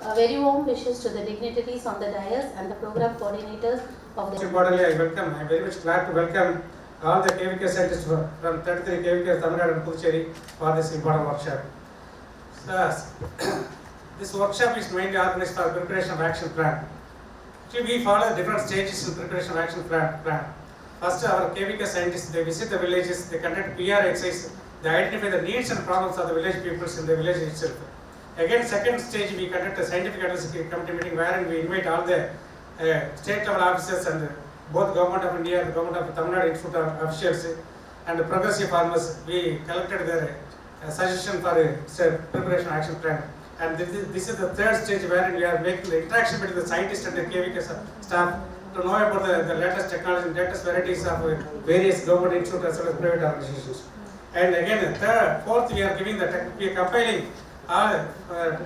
A very warm wishes to the dignitaries on the dais and the program coordinators of the... Most importantly, I am very much glad to welcome all the KVK scientists from 33 KVKs, Tamil Nadu and Puducherry for this important workshop. So, this workshop is mainly organized for preparation of action plan. Actually, we follow different stages in preparation of action plan. First, our KVK scientists, they visit the villages, they conduct PR exercise, they identify the needs and problems of the village peoples in the village itself. Again, second stage, we conduct a scientific advisory committee meeting wherein we invite all the state level officers and both Government of India and the Government of Tamil Nadu Institute officials and the progressive farmers. We collected their suggestion for a preparation action plan. And this is the third stage wherein we are making the interaction between the scientists and the KVK staff to know about the latest technology and latest varieties of various government institutes as well as private organizations. And again, fourth, we are giving we are compiling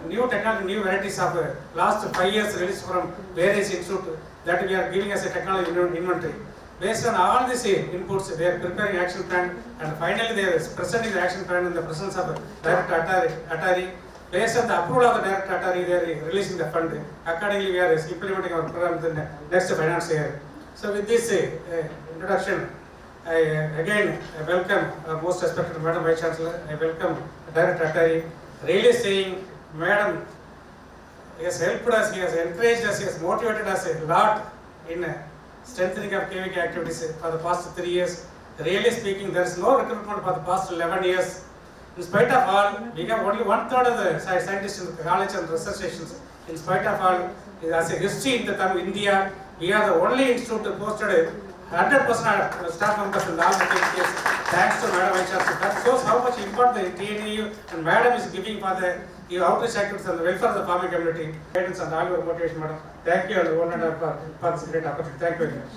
new technology, new varieties of last 5 years released from various institutes that we are giving as a technology inventory. Based on all these inputs, they are preparing action plan, and finally they are presenting the action plan in the presence of Director Attari. Based on the approval of the Director Attari, they are releasing the fund. Accordingly, we are implementing our program in the next finance year. So with this introduction, I again welcome most respected Madam Vice Chancellor. I welcome Director Attari. Really saying, Madam, he has helped us, he has encouraged us, he has motivated us a lot in strengthening of KVK activities for the past 3 years. Really speaking, there is no recruitment for the past 11 years. In spite of all, we have only 1/3 of the scientists in the college and research stations. In spite of all, as a history in the India, we are the only institute that posted 100% staff members in all the KVKs, thanks to Madam Vice Chancellor. That shows how much important the TNAU and Madam is giving for the outreach activities and the welfare of the farming community. Guidance and all your motivation, Madam. Thank you and one and all for this great opportunity. Thank you very much.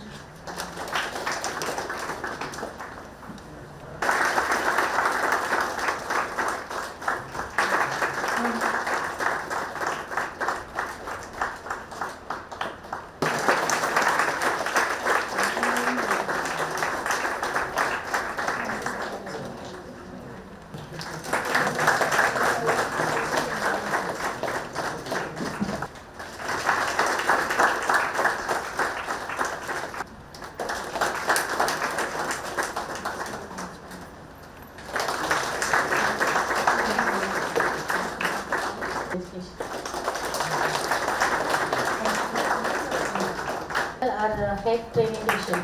Our head training division.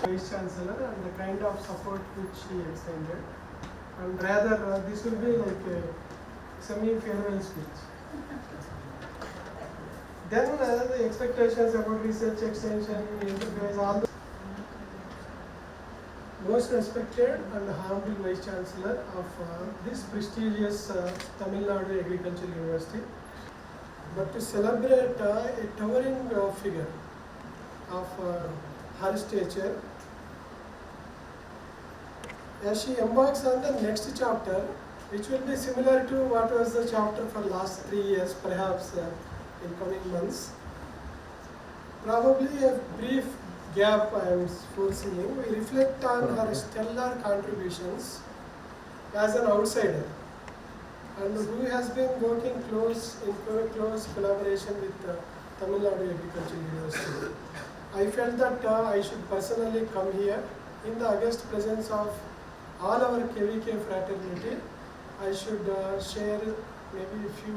Vice Chancellor and the kind of support which he extended, and rather this will be like a semi-farewell speech. Then the expectations about research extension, enterprise, all the most respected and humble Vice Chancellor of this prestigious Tamil Nadu Agricultural University. But to celebrate a towering figure of her stature, as she embarks on the next chapter, which will be similar to what was the chapter for last 3 years, perhaps in coming months. Probably a brief gap I am foreseeing. We reflect on her stellar contributions as an outsider, and who has been working in close collaboration with Tamil Nadu Agricultural University. I felt that I should personally come here in the august presence of all our KVK fraternity. I should share maybe a few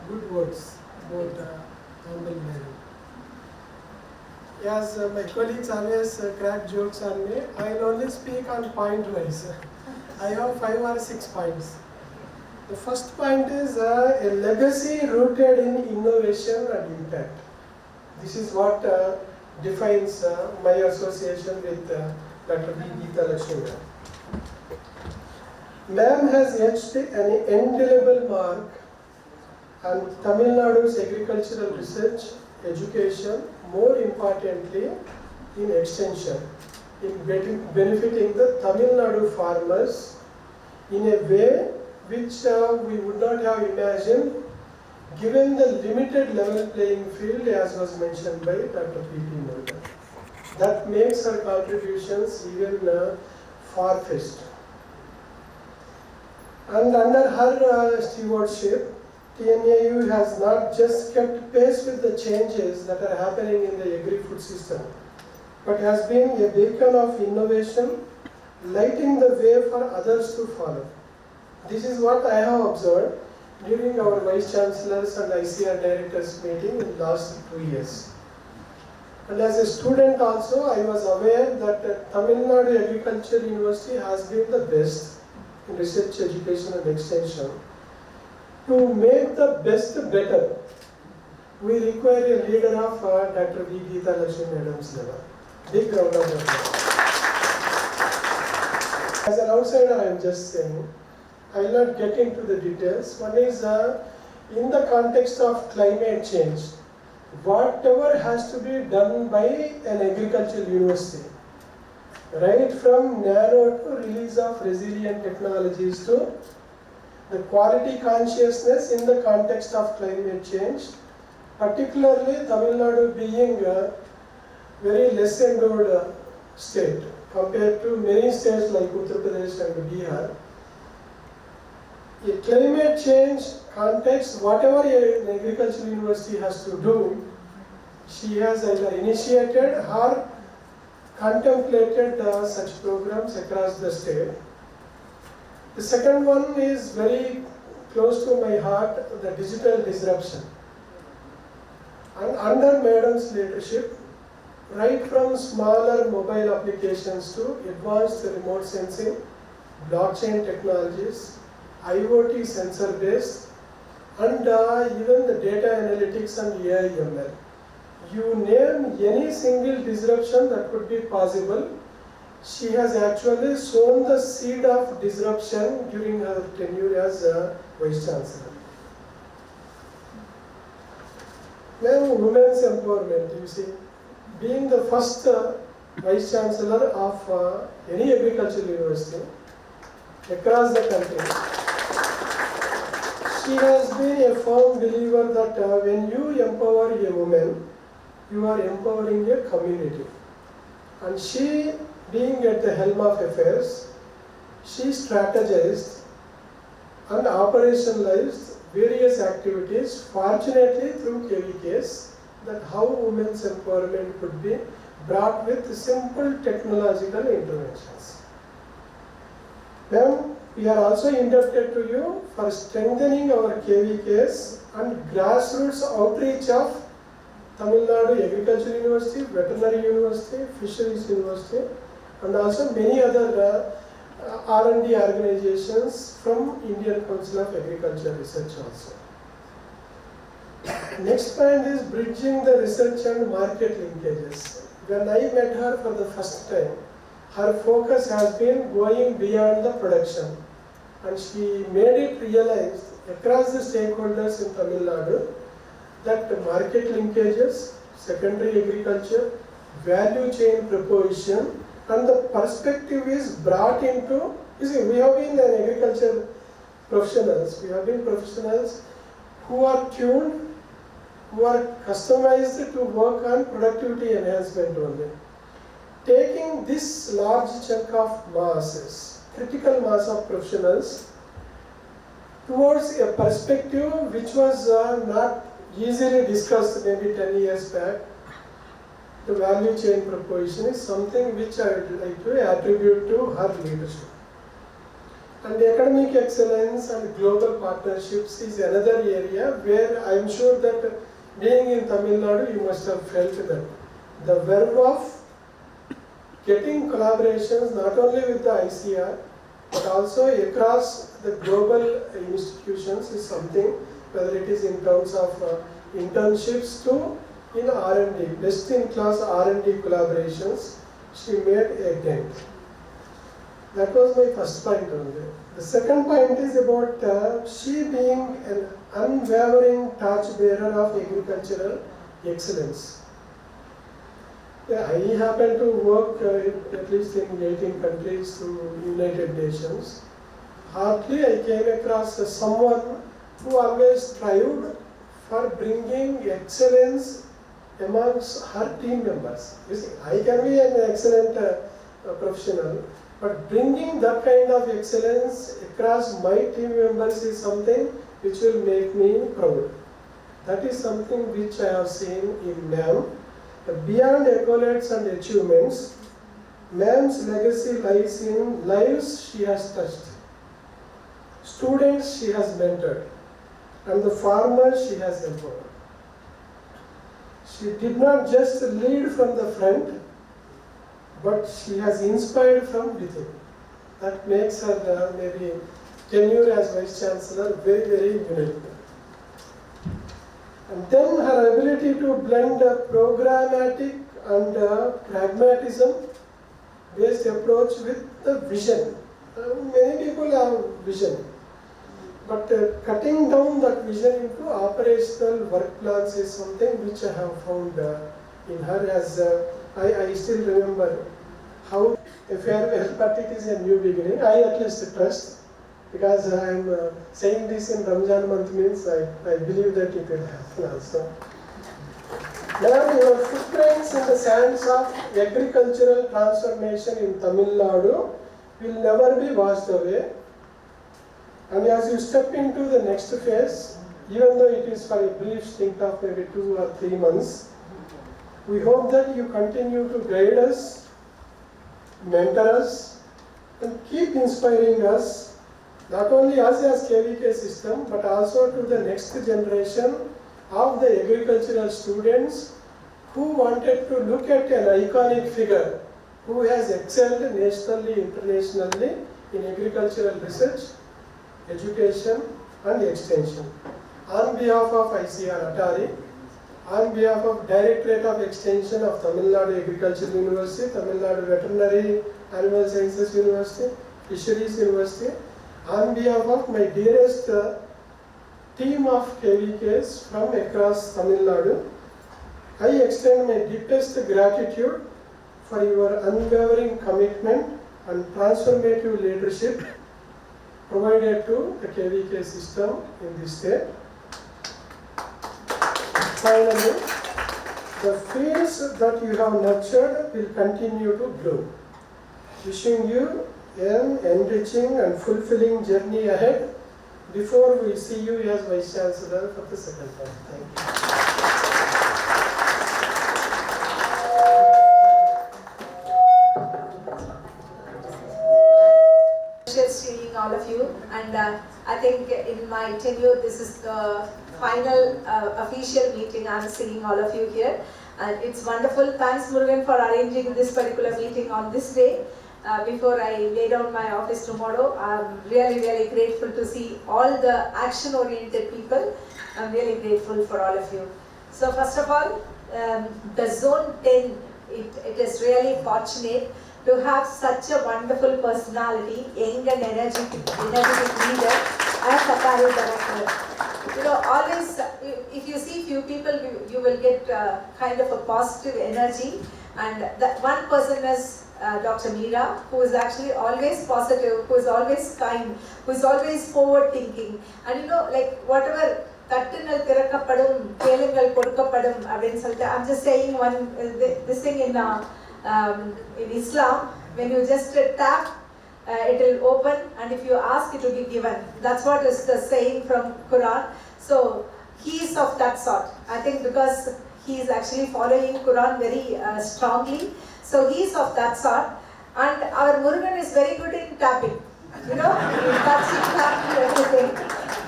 good words about humble Mary. As my colleagues always crack jokes on me, I will only speak on point wise. I have 5 or 6 points. The first point is a legacy rooted in innovation and impact. This is what defines my association with Dr. B. Geeta Lakshmi. Ma'am has etched an indelible mark on Tamil Nadu's agricultural research, education, more importantly in extension, in benefiting the Tamil Nadu farmers in a way which we would not have imagined given the limited level playing field as was mentioned by Dr. P.T. Mulder. That makes her contributions even far-fetched. And under her stewardship, TNAU has not just kept pace with the changes that are happening in the agri-food system, but has been a beacon of innovation, lighting the way for others to follow. This is what I have observed during our Vice Chancellors and ICR Directors meeting in the last 2 years. And as a student also, I was aware that Tamil Nadu Agriculture University has been the best in research, education and extension. To make the best better, we require a leader of Dr. V. Geeta Lakshmi Madam's level. Big round of applause. As an outsider, I am just saying, I will not get into the details. One is in the context of climate change, whatever has to be done by an agricultural university, right from narrow to release of resilient technologies to the quality consciousness in the context of climate change, particularly Tamil Nadu being a very less endowed state compared to many states like Uttar Pradesh and Bihar. In climate change context, whatever an agricultural university has to do, she has either initiated or contemplated such programs across the state. The second one is very close to my heart, the digital disruption. And under Madam's leadership, right from smaller mobile applications to advanced remote sensing, blockchain technologies, IoT sensor based, and even the data analytics and AI ML. You name any single disruption that could be possible, she has actually sown the seed of disruption during her tenure as Vice Chancellor. Now, women's empowerment, you see, being the first Vice Chancellor of any agricultural university across the country, she has been a firm believer that when you empower a woman, you are empowering a community. And she, being at the helm of affairs, she strategized and operationalized various activities, fortunately through KVKs, that how women's empowerment could be brought with simple technological interventions. Ma'am, we are also indebted to you for strengthening our KVKs and grassroots outreach of Tamil Nadu Agriculture University, Veterinary University, Fisheries University, and also many other R&D organizations from Indian Council of Agriculture Research also. Next point is bridging the research and market linkages. When I met her for the first time, her focus has been going beyond the production, and she made it realized across the stakeholders in Tamil Nadu that the market linkages, secondary agriculture, value chain proposition, and the perspective is brought into, you see, we have been an agriculture professionals, we have been professionals who are tuned, who are customized to work on productivity enhancement only. Taking this large chunk of masses, critical mass of professionals, towards a perspective which was not easily discussed maybe 10 years back, the value chain proposition is something which I would like to attribute to her leadership. And academic excellence and global partnerships is another area where I am sure that being in Tamil Nadu, you must have felt that the verb of getting collaborations not only with the ICR but also across the global institutions is something, whether it is in terms of internships to in R&D, best in class R&D collaborations, she made a dent. That was my first point only. The second point is about she being an unwavering torchbearer of agricultural excellence. I happen to work at least in 18 countries through United Nations. Hardly I came across someone who always strived for bringing excellence amongst her team members. You see, I can be an excellent professional, But bringing that kind of excellence across my team members is something which will make me proud. That is something which I have seen in ma'am. Beyond accolades and achievements, ma'am's legacy lies in lives she has touched, students she has mentored, and the farmers she has empowered. She did not just lead from the front, but she has inspired from within. That makes her maybe tenure as Vice Chancellor very, very unique. And then her ability to blend a programmatic and pragmatism based approach with the vision. Many people have vision, but cutting down that vision into operational work plans is something which I have found in her. As I still remember how a farewell, but it is a new beginning. I at least trust, because I am saying this in Ramzan month means I believe that it will happen also. Now your footprints in the sands of agricultural transformation in Tamil Nadu will never be washed away. And as you step into the next phase, even though it is for a brief stint of maybe 2 or 3 months, we hope that you continue to guide us, mentor us, and keep inspiring us, not only us as KVK system, but also to the next generation of the agricultural students who wanted to look at an iconic figure who has excelled nationally, internationally in agricultural research, education and extension. On behalf of ICR Atari, on behalf of Directorate of Extension of Tamil Nadu Agricultural University, Tamil Nadu Veterinary Animal Sciences University, Fisheries University, on behalf of my dearest team of KVKs from across Tamil Nadu, I extend my deepest gratitude for your unwavering commitment and transformative leadership provided to the KVK system in this state. Finally, the fields that you have nurtured will continue to bloom. Wishing you an enriching and fulfilling journey ahead before we see you as Vice Chancellor for the second time. Thank you. Seeing all of you, and I think in my tenure this is the final official meeting I'm seeing all of you here, and it's wonderful. Thanks Murugan for arranging this particular meeting on this day. Before I lay down my office tomorrow, I'm really grateful to see all the action oriented people. I'm really grateful for all of you. So first of all, the Zone 10, it is really fortunate to have such a wonderful personality, young and energetic leader as Atari Director. You know, always, if you see few people, you will get kind of a positive energy, and that one person is Dr. Meera, who is actually always positive, who is always kind, who is always forward thinking, and you know, like whatever தட்டுங்கள் திறக்கப்படும் கேளுங்கள் கொடுக்கப்படும் அப்படின்னு சொல்லிட்டு, I'm just saying this thing in Islam, when you just tap, it will open, and if you ask, it will be given. That's what is the saying from Quran. So he is of that sort. I think because he is actually following Quran very strongly, so he is of that sort. And our Murugan is very good in tapping. You know, touching, tapping, everything.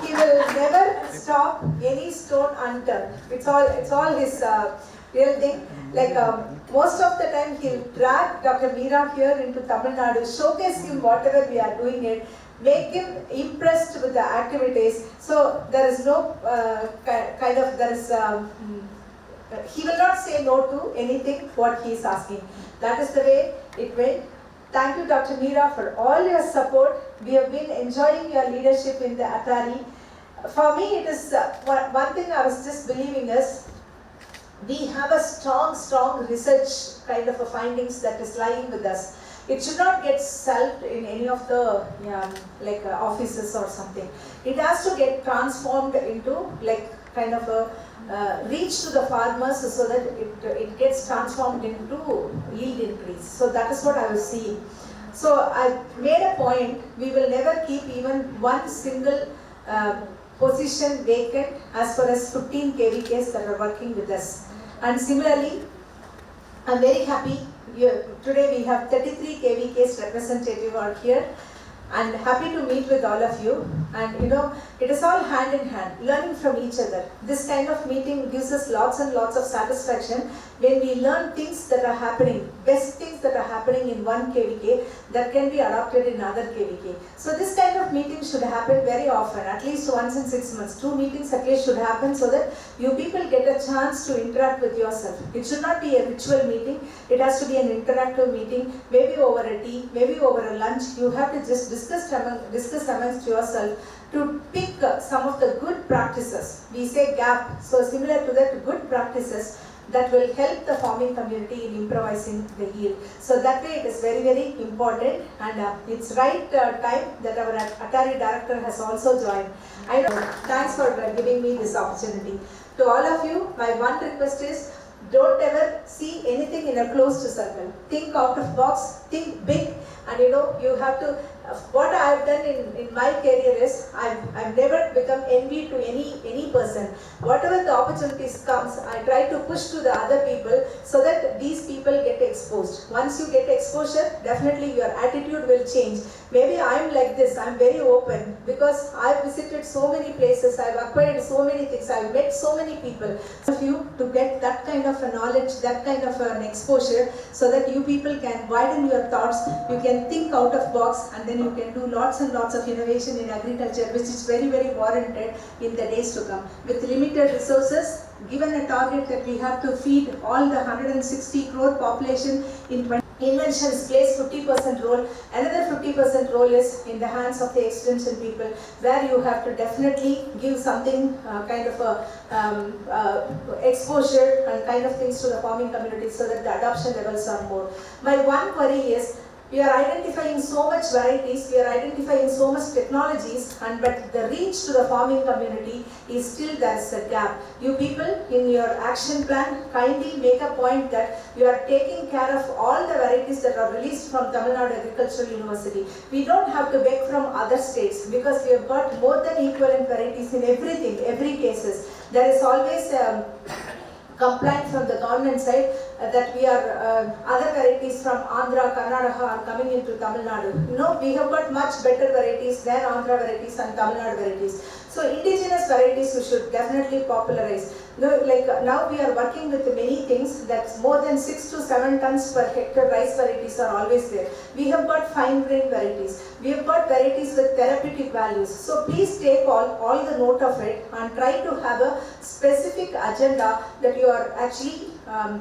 He will never stop any stone unturned. It's all his real thing. Like most of the time, he'll drag Dr. Meera here into Tamil Nadu, showcase him whatever we are doing it, make him impressed with the activities. So there is no he will not say no to anything what he is asking. That is the way it went. Thank you, Dr. Meera, for all your support. We have been enjoying your leadership in the Atari. For me, it is one thing I was just believing is, we have a strong research kind of a findings that is lying with us. It should not get solved in any of the offices or something. It has to get transformed into like kind of a reach to the farmers, so that it gets transformed into yield increase. So that is what I was seeing. So I made a point, we will never keep even one single position vacant as far as 15 KVKs that are working with us. And similarly, I'm very happy. Today we have 33 KVKs representative are here, and happy to meet with all of you. And it is all hand in hand, learning from each other. This kind of meeting gives us lots and lots of satisfaction when we learn things that are happening, best things that are happening in one KVK that can be adopted in other KVK. So this kind of meeting should happen very often, at least once in 6 months. 2 meetings at least should happen so that you people get a chance to interact with yourself. It should not be a ritual meeting, it has to be an interactive meeting, maybe over a tea, maybe over a lunch. You have to just discuss amongst yourself to pick some of the good practices. We say gap, so similar to that, good practices that will help the farming community in improvising the yield. So that way it is very, very important, and it's right time that our Atari director has also joined. I know, thanks for giving me this opportunity. To all of you, my one request is, don't ever see anything in a closed circle. Think out of box, think big, and you have to, what I have done in my career is, I've never become envy to any person. Whatever the opportunities comes, I try to push to the other people so that these people get exposed. Once you get exposure, definitely your attitude will change. Maybe I'm like this, I'm very open because I've visited so many places, I've acquired so many things, I've met so many people. Of you to get that kind of a knowledge, that kind of an exposure, so that you people can widen your thoughts, you can think out of box, and then you can do lots and lots of innovation in agriculture, which is very, very warranted in the days to come. With limited resources, given a target that we have to feed all the 160 crore population in 20 inventions plays 50% role. Another 50% role is in the hands of the extension people, where you have to definitely give something kind of a exposure and kind of things to the farming community so that the adoption levels are more. My one worry is, we are identifying so much varieties, we are identifying so much technologies, but the reach to the farming community is still there's a gap. You people in your action plan kindly make a point that you are taking care of all the varieties that are released from Tamil Nadu Agricultural University. We don't have to beg from other states because we have got more than equivalent varieties in everything, every cases. There is always complaint from the government side that we are other varieties from Andhra, Karnataka are coming into Tamil Nadu. No, we have got much better varieties than Andhra varieties and Tamil Nadu varieties. So indigenous varieties we should definitely popularize. Now we are working with many things that's more than 6 to 7 tons per hectare rice varieties are always there. We have got fine grain varieties. We have got varieties with therapeutic values. So please take all the note of it and try to have a specific agenda that you are actually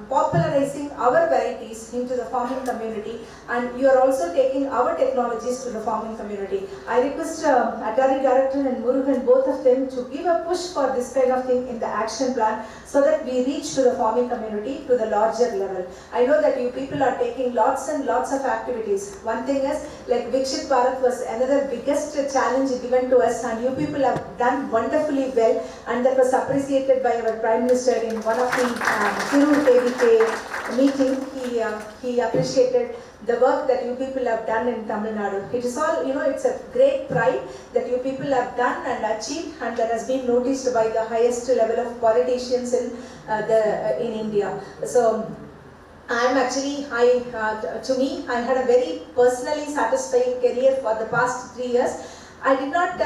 popularizing our varieties into the farming community, and you are also taking our technologies to the farming community. I request Atari Director and Murugan, both of them, to give a push for this kind of thing in the action plan so that we reach to the farming community to the larger level. I know that you people are taking lots and lots of activities. One thing is, like Vikshit Bharat was another biggest challenge given to us, and you people have done wonderfully well, and that was appreciated by our Prime Minister in one of the KVK meeting. He appreciated the work that you people have done in Tamil Nadu. It is all, it's a great pride that you people have done and achieved, and that has been noticed by the highest level of politicians in India. So I'm actually, to me, I had a very personally satisfying career for the past 3 years. I did not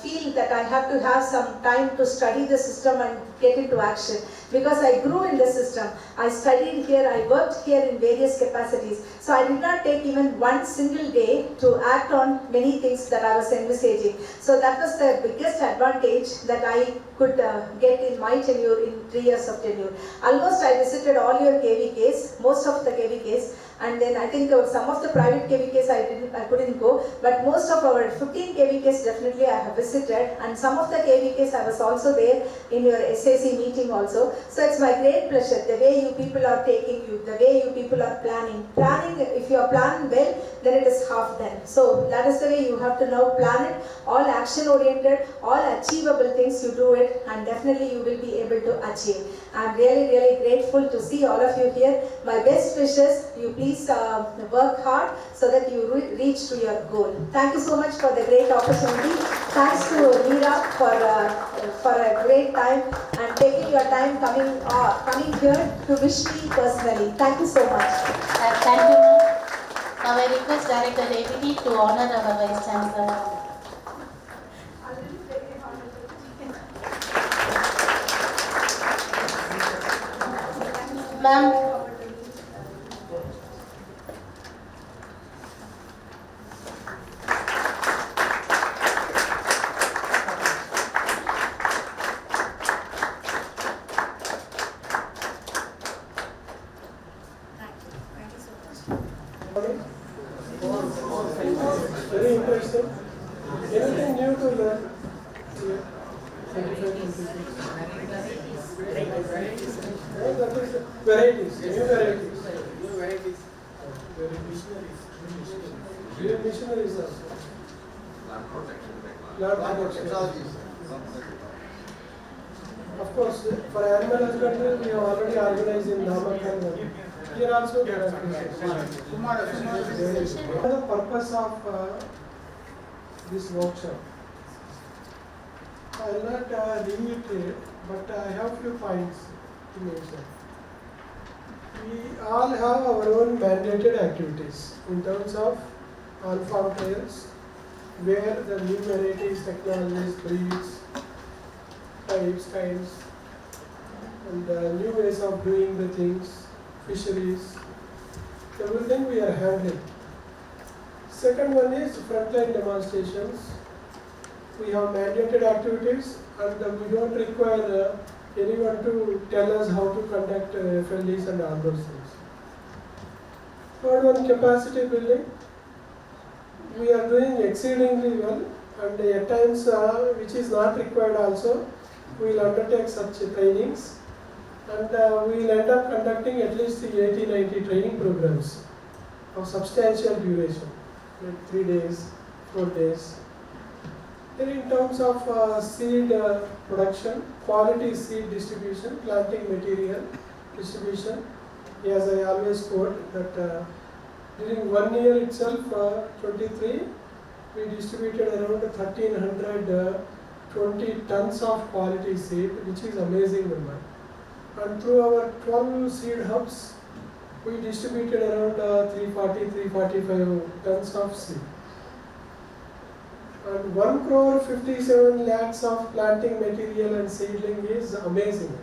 feel that I have to have some time to study the system and get into action, because I grew in the system. I studied here, I worked here in various capacities. So I did not take even one single day to act on many things that I was envisaging. So that was the biggest advantage that I could get in my tenure, in 3 years of tenure. Almost I visited all your KVKs, most of the KVKs, and then I think some of the private KVKs I couldn't go, but most of our 15 KVKs definitely I have visited, and some of the KVKs I was also there in your SAC meeting also. So it's my great pleasure, the way you people are taking you, the way you people are planning. Planning, if you are planning well, then it is half done. So that is the way you have to now plan it, all action oriented, all achievable things you do it, and definitely you will be able to achieve. I'm really, really grateful to see all of you here. My best wishes, you please work hard so that you reach to your goal. Thank you so much for the great opportunity. Thanks to Meera for a great time and taking your time coming here to wish me personally. Thank you so much. Thank you, ma'am. Now I request Director Deputy to honor our Vice Chancellor. Ma'am. Very interesting. Anything new to learn? Varieties, new varieties. New missionaries also. Land protection. Of course, for animal husbandry, we have already organized in Namakkal. Here also there are cases. What is the purpose of this workshop? I will not reiterate, but I have few points to mention. We all have our own mandated activities in terms of on-farm trials, where the new varieties, technologies, breeds, types, kinds, and new ways of doing the things, fisheries, everything we are handling. Second one is frontline demonstrations. We have mandated activities and we don't require anyone to tell us how to conduct FLDs and all those things. Third one, capacity building. We are doing exceedingly well, and at times which is not required also, we will undertake such trainings, and we will end up conducting at least 80-90 training programs of substantial duration, like 3 days, 4 days. Then in terms of seed production, quality seed distribution, planting material distribution, as I always quote that during 1 year itself, 23, we distributed around 1320 tons of quality seed, which is amazing number. And through our 12 seed hubs, we distributed around 340-345 tons of seed. And 1,57 lakhs of planting material and seedling is amazing.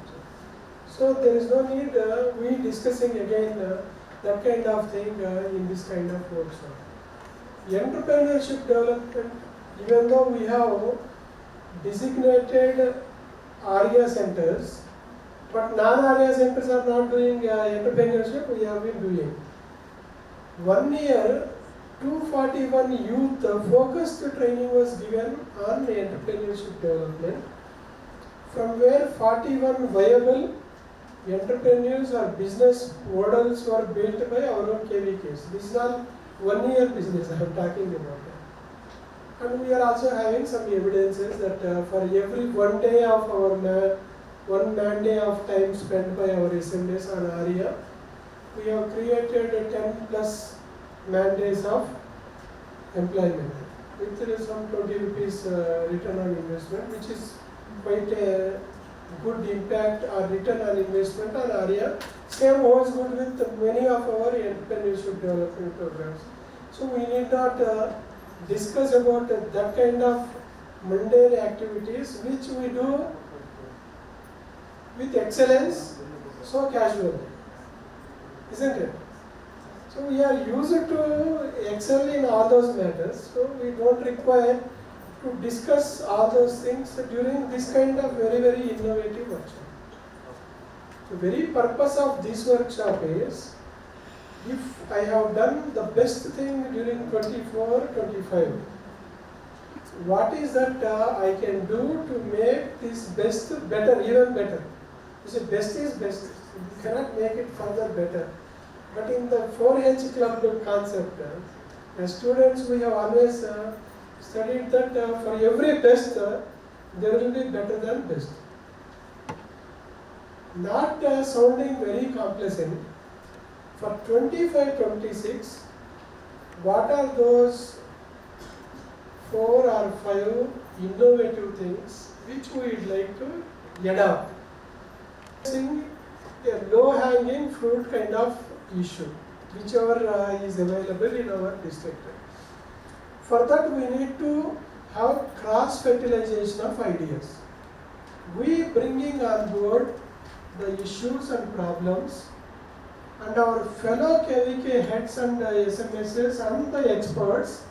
So there is no need we discussing again that kind of thing in this kind of workshop. Entrepreneurship development, even though we have designated area centers, but non-area centers are not doing entrepreneurship, we have been doing. 1 year, 241 youth focused training was given on entrepreneurship development, from where 41 viable entrepreneurs or business models were built by our own KVKs. This is all 1 year business I am talking about. And we are also having some evidences that for every 1 day of our one man day of time spent by our SMDs on area, we have created 10 plus man days of employment with some 20 rupees return on investment, which is quite a good impact or return on investment on area. Same holds good with many of our entrepreneurship development programs. So we need not discuss about that kind of mundane activities which we do with excellence, so casually, isn't it? So we are used to excel in all those matters, so we don't require to discuss all those things during this kind of very, very innovative workshop. The very purpose of this workshop is, if I have done the best thing during 24-25, what is that I can do to make this best better, even better? You see, best is best. You cannot make it further better. But in the 4H club concept, as students we have always studied that for every best, there will be better than best. Not sounding very complacent, for 25-26, what are those 4 or 5 innovative things which we would like to adopt? A low-hanging fruit kind of issue, whichever is available in our district. For that we need to have cross-fertilization of ideas. We bringing on board the issues and problems, and our fellow KVK heads and SMSs and the experts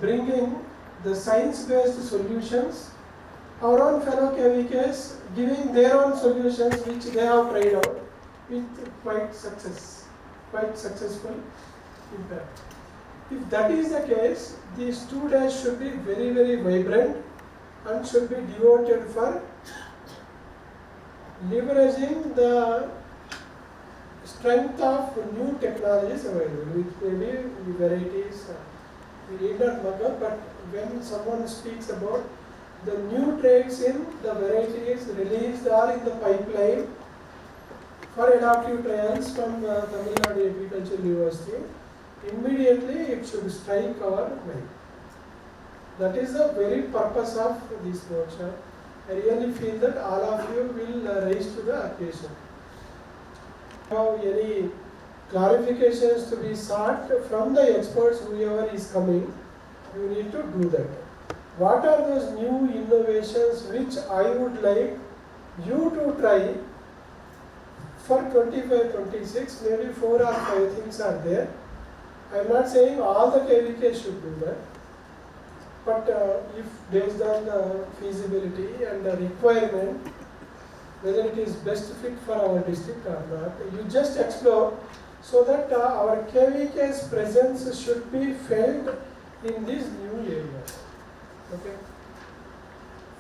bringing the science-based solutions, our own fellow KVKs giving their own solutions which they have tried out with quite successful impact. If that is the case, these 2 days should be very, very vibrant and should be devoted for leveraging the strength of new technologies available, which may be varieties. We need not mug up, but when someone speaks about the new traits in the varieties released or in the pipeline for adaptive trials from Tamil Nadu Agricultural University, immediately it should strike our mind. That is the very purpose of this workshop. I really feel that all of you will rise to the occasion. Have any clarifications to be sought from the experts, whoever is coming, you need to do that. What are those new innovations which I would like you to try for 25-26? Maybe 4 or 5 things are there. I am not saying all the KVKs should do that, but if based on the feasibility and the requirement, whether it is best fit for our district or not, you just explore, so that our KVK's presence should be felt in these new areas. Okay.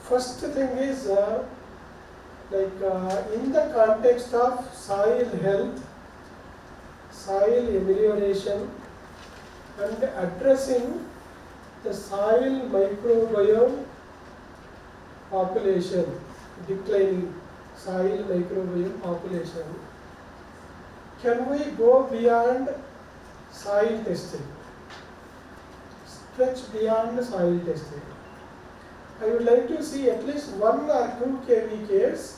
First thing is in the context of soil health, soil amelioration, and addressing the soil microbiome population, declining soil microbiome population, can we go beyond soil testing? Stretch beyond soil testing. I would like to see at least 1 or 2 KVKs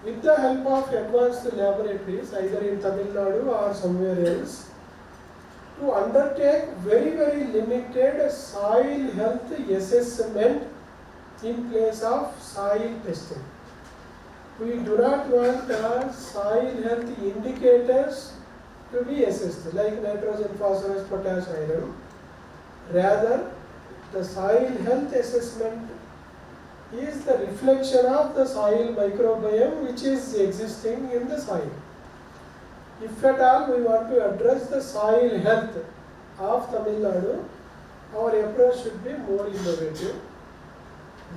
with the help of advanced laboratories, either in Tamil Nadu or somewhere else, to undertake very, very limited soil health assessment in place of soil testing. We do not want soil health indicators to be assessed, like nitrogen, phosphorus, potash, iron. Rather, the soil health assessment is the reflection of the soil microbiome which is existing in the soil. If at all we want to address the soil health of Tamil Nadu, our approach should be more innovative.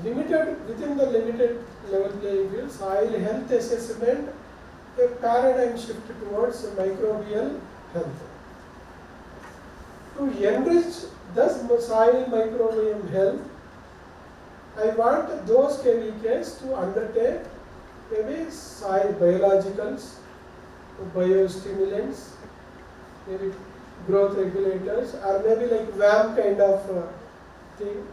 Within the limited level playing field, soil health assessment, a paradigm shift towards microbial health. To enrich the soil microbiome health, I want those KVKs to undertake maybe soil biologicals, biostimulants, maybe growth regulators, or maybe like VAM kind of thing,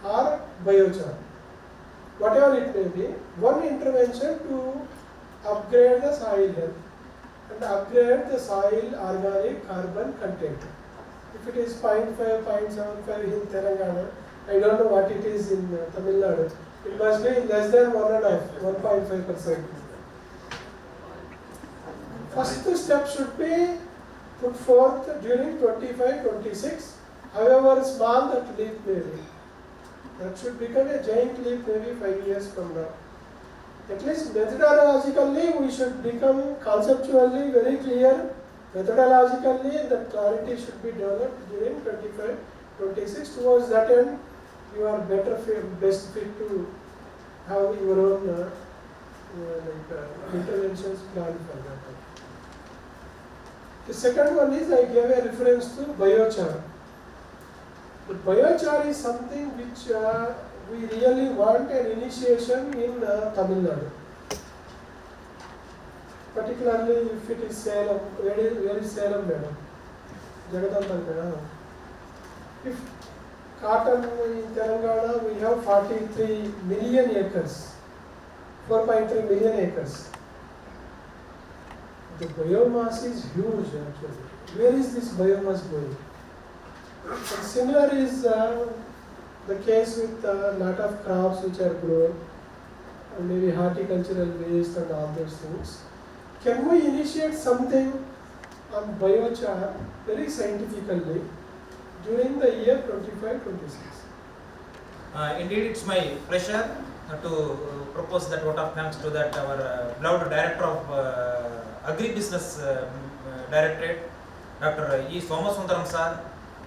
or biochar. Whatever it may be, one intervention to upgrade the soil health and upgrade the soil organic carbon content. If it is 0.5, 0.75 in Telangana, I don't know what it is in Tamil Nadu. It must be less than 1.5%. First step should be put forth during 25-26, however small that leap may be. That should become a giant leap maybe 5 years from now. At least methodologically we should become conceptually very clear. Methodologically the clarity should be developed during 25-26. Towards that end, you are best fit to have your own interventions planned for that. The second one is I gave a reference to biochar. The biochar is something which we really want an initiation in Tamil Nadu. Particularly if it is Salem, where is Salem, madam? Jagadambar, madam. If cotton in Telangana, we have 43 million acres, 4.3 million acres. The biomass is huge actually. Where is this biomass going? And similar is the case with a lot of crops which are grown, and maybe horticultural waste and all those things. Can we initiate something on biochar very scientifically during the year 25-26? Indeed, it's my pleasure to propose that vote of thanks to that our beloved Director of Agribusiness Directorate, Dr. E. Somasundaram sir,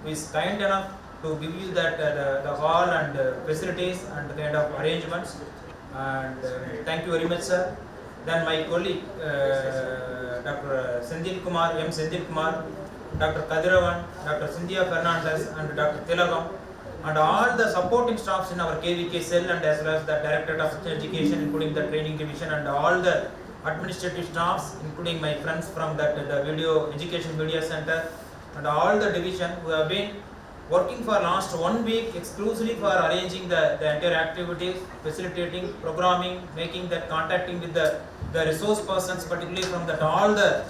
who is kind enough to give you that the hall and facilities and the kind of arrangements. And thank you very much, sir. Then my colleague, Dr. Sendil Kumar, M. Sendil Kumar, Dr. Kadiravan, Dr. Cynthia Fernandez, and Dr. Tilagam, and all the supporting staffs in our KVK cell, and as well as the Directorate of Education, including the training division, and all the administrative staffs, including my friends from the Video Education Media Center, and all the division who have been working for last 1 week exclusively for arranging the entire activities, facilitating, programming, making that, contacting with the resource persons, particularly from that all the,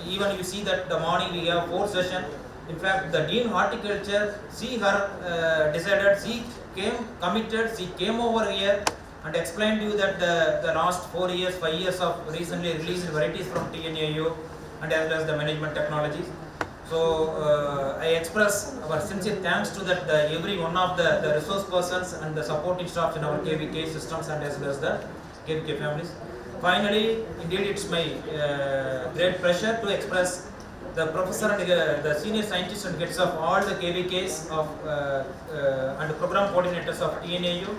even you see that the morning we have 4 sessions. In fact, the Dean Horticulture, she decided, she came committed, she came over here and explained to you that the last 4 years, 5 years of recently released varieties from TNAU and as well as the management technologies. So I express our sincere thanks to that every one of the resource persons and the supporting staff in our KVK systems and as well as the KVK families. Finally, indeed it's my great pleasure to express the professor and the senior scientists and heads of all the KVKs of and program coordinators of TNAU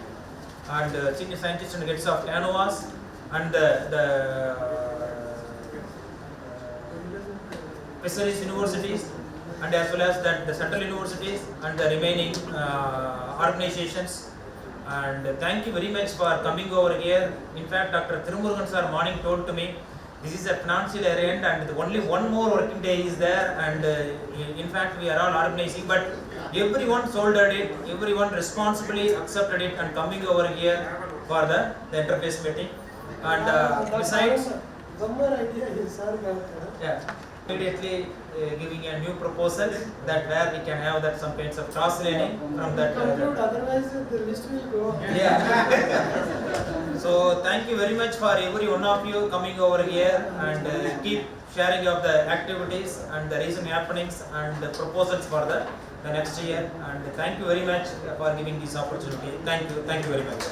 and senior scientists and heads of TNAUs and the fisheries universities and as well as that the central universities and the remaining organizations. And thank you very much for coming over here. In fact, Dr. Thirumurugan sir morning told to me, this is a financial year end and only 1 more working day is there, and in fact we are all organizing, but everyone shouldered it, everyone responsibly accepted it and coming over here for the interface meeting. And besides, one more idea is, sir, immediately giving a new proposal that where we can have that some kinds of cross learning from that. Otherwise the list will go. Yeah. So thank you very much for every one of you coming over here and keep sharing of the activities and the recent happenings and the proposals for the next year. And thank you very much for giving this opportunity. Thank you very much.